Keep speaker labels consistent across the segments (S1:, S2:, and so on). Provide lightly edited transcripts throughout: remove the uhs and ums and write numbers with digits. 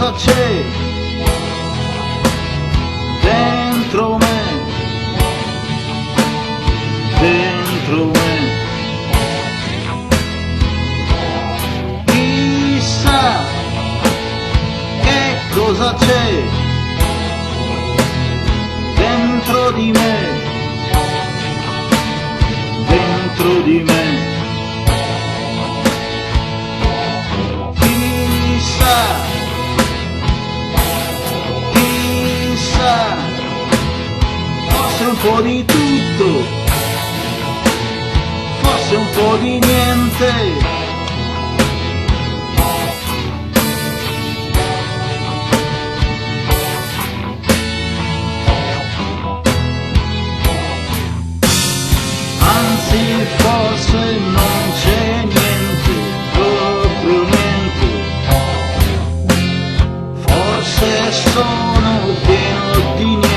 S1: cosa c'è dentro me, dentro me. Chissà che cosa c'è dentro di me, dentro di me. Forse un po' di tutto, forse un po' di niente. Anzi, forse non c'è niente, proprio niente. Forse sono pieno di niente.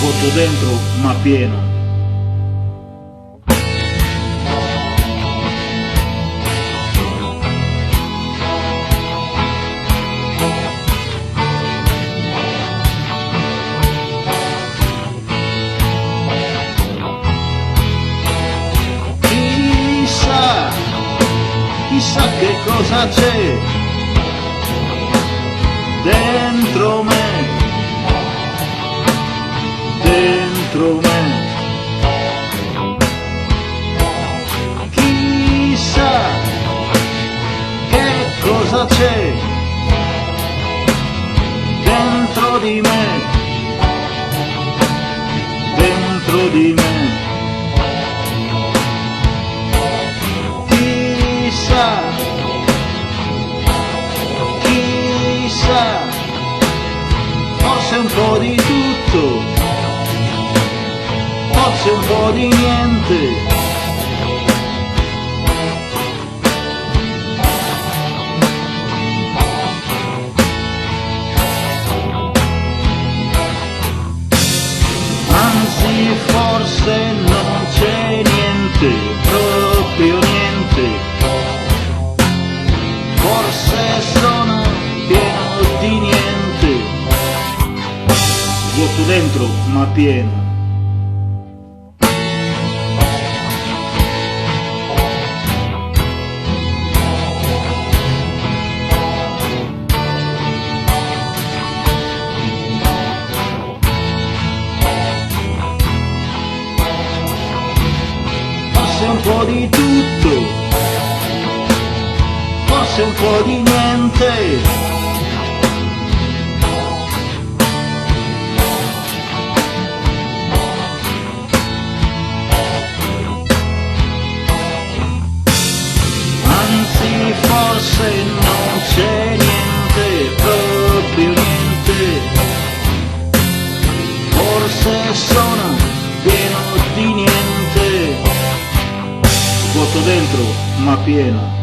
S1: Vuoto dentro ma pieno. Chissà, chissà che cosa c'è dentro me, dentro me. Chissà che cosa c'è dentro di me, dentro di me. Chissà, chissà, forse un po' di tutto, forse un po' di niente. Anzi, forse non c'è niente, proprio niente. Forse sono pieno di niente. Vuoto dentro ma pieno. Forse un po' di tutto, forse un po' di niente. Anzi, forse non c'è niente, proprio niente. Forse sono pieno di niente. Vuoto dentro ma pieno.